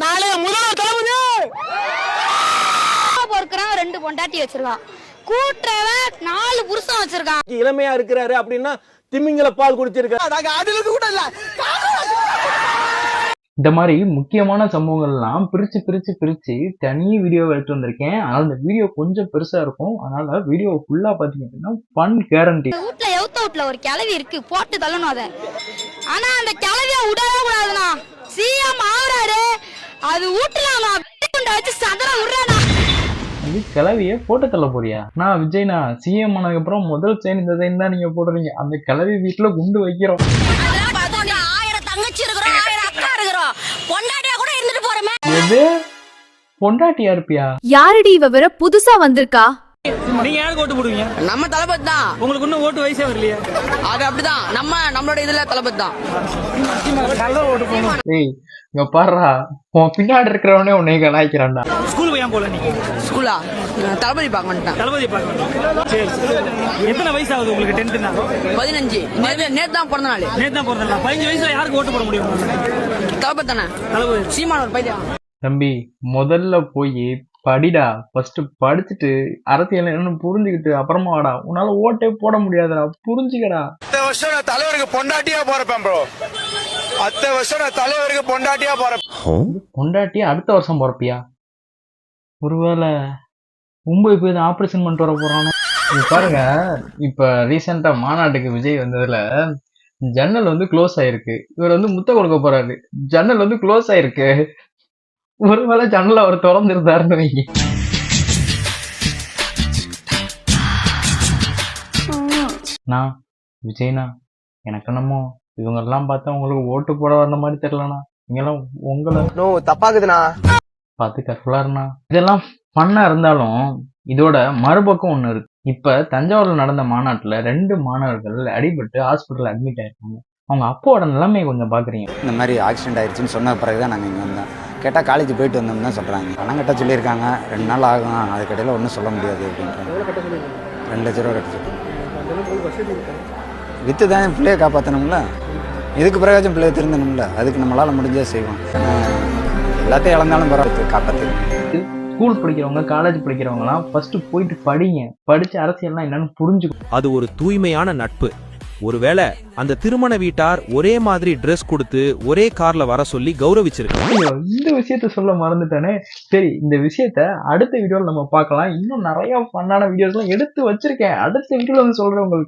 நாளைய முதல் தளபதி பொறுக்கிறான், 2 பொண்டாட்டி வச்சிருக்கான். கூட்டுறவன் 4 புருஷன் வச்சிருக்கான். இளமையா இருக்கிறாரு அப்படின்னா திமிங்கல பால் குடிச்சிருக்காரு. இந்த மாதிரி முக்கியமான சம்பவங்கள்லாம் பிரிச்சு தனி வீடியோ எடுத்து வந்திருக்கேன். அதனால இந்த வீடியோ கொஞ்சம் பெருசா இருக்கும். அதனால வீடியோ ஃபுல்லா பாத்தீங்க அப்படின்னா ஃபன் கேரண்டி. வீட்டுல எவுத்த ஒரு கிளவி இருக்கு, போட்டு தள்ளணும் அத. ஆனா அந்த கிளவிய விடவே கூடாதுண்ணா. சிஎம் ஆவறாரு, அது வீட்டுல வச்சு சதற விடுறானா. இது கிளவிய போட்டு தள்ள போறியா? நான் விஜய்னா சிஎம் ஆனதுக்கு அப்புறம் முதல் செயின் இந்த செயின் தான் நீங்க போடுறீங்க. அந்த கிளவி வீட்டுல குண்டு வைக்கிறோம். 1000 தங்கச்சி இருக்கிறோம், 1000 அக்கா இருக்கிறோம், பொண்டாட்டியா கூட இருந்துட்டு போறமே. எது பொண்டாட்டியா இருப்பியா? யாரடி இவ வேற புதுசா வந்திருக்கா? நீங்க யாருக்கு ஓட்டு போடுவீங்க? நம்ம தளபதி தான். உங்களுக்கு இன்னும் ஓட்டு வயசே வரலையா? அது அப்படிதான், நம்மளோட இதுல தளபதி தான். ஏய் இங்க பாருடா, உன் பின்னாடி இருக்கிறவனே உன்னை கலாய்க்கிறான்டா. ஸ்கூல் ஏன் போல நீங்க? ஸ்கூலா தளபதி பார்க்க மாட்டேன். தளபதி பார்க்க. சரி எத்தனை வயசு ஆகுது உங்களுக்கு? 10னா 15. நேத்து தான் பிறந்த நாள். நேத்து தான் பிறந்தா. 15 வயசுல யாருக்கு ஓட்டு போட முடியும்? தளபதி தானே. தளபதி. சீமான ஒரு பையன். தம்பி முதல்ல போய் படிடா. ஃபர்ஸ்ட் படிச்சுட்டு அரசியல் என்னன்னு புரிஞ்சுக்கிட்டு அப்புறமா வாடா. உன்னால ஓட்டே போட முடியாதுடா, புரிஞ்சுக்கடா. அடுத்த வருஷம் நான் தலைவருக்கு பொண்டாட்டியா போறப்பேன் ப்ரோ. அடுத்த வருஷம் நான் தலைவருக்கு பொண்டாட்டியா போறேன். பொண்டாட்டியா அடுத்த வருஷம் போறப்பியா? ஒருவேளை மும்பை போய் ஆபரேஷன் பண்ணிட்டு வர போறானோ? பாருங்க, இப்ப ரீசெண்டா மாநாட்டுக்கு விஜய் வந்ததுல ஜன்னல் வந்து க்ளோஸ் ஆயிருக்கு. இவர் வந்து முத்த கொடுக்க போறாரு. ஜன்னல் வந்து க்ளோஸ் ஆயிருக்கு. ஒருவேளை ஜன்னல் அவர் திறந்துருந்தாருன்னு வைங்க. நான் விஜய்னா எனக்கு என்னமோ இவங்க எல்லாம் பார்த்தா உங்களுக்கு ஓட்டு போட வந்த மாதிரி தெரியலண்ணா. நீங்கெல்லாம் உங்களை தப்பாக்குதுண்ணா. பார்த்து கேர்ஃபுல்லா இருந்தா. இதெல்லாம் பண்ணா இருந்தாலும் இதோட மறுபக்கம் ஒண்ணு இருக்கு. இப்ப தஞ்சாவூர்ல நடந்த மாநாட்டுல 2 மாணவர்கள் அடிபட்டு ஹாஸ்பிட்டல் அட்மிட் ஆயிருக்காங்க. அவங்க அப்பாவோட நிலைமையை கொஞ்சம் பாக்குறீங்க. இந்த மாதிரி ஆக்சிடென்ட் ஆயிடுச்சுன்னு சொன்ன பிறகு தான் நாங்கள் இங்கே வந்தோம். கேட்டால் காலேஜ் போயிட்டு வந்தோம்னு தான் சொல்கிறாங்க. பணம் கட்ட சொல்லியிருக்காங்க, 2 நாள் ஆகும், அதுக்கடையில் ஒன்றும் சொல்ல முடியாது அப்படின்றாங்க. 2 லட்ச ரூபா கட்ட சொல்லி விற்று தான் பிள்ளையை காப்பாற்றணும்ல. இதுக்கு பிறகாச்சும் பிள்ளையை திருந்தணும்ல. அதுக்கு நம்மளால் முடிஞ்சே செய்வோம். எல்லாத்தையும் இழந்தாலும் பரவாயில்ல, காப்பாற்று. ஸ்கூல் படிக்கிறவங்க, காலேஜ் படிக்கிறவங்கலாம் ஃபர்ஸ்ட் போயிட்டு படிங்க. படிச்சு அரசியல்லாம் என்னன்னு புரிஞ்சுக்கும். அது ஒரு தூய்மையான நட்பு. ஒருவேளை அந்த திருமண வீட்டார் ஒரே மாதிரி ட்ரெஸ் கொடுத்து ஒரே கார்ல வர சொல்லி கௌரவிச்சிருக்காங்க. இந்த விஷயத்த சொல்ல மறந்துட்டானே. சரி, இந்த விஷயத்த அடுத்த வீடியோல நம்ம பார்க்கலாம். இன்னும் நிறைய ஃபன்னான வீடியோஸ் எல்லாம் எடுத்து வச்சிருக்கேன். அடுத்த வீடியோல வந்து சொல்றேன் உங்களுக்கு.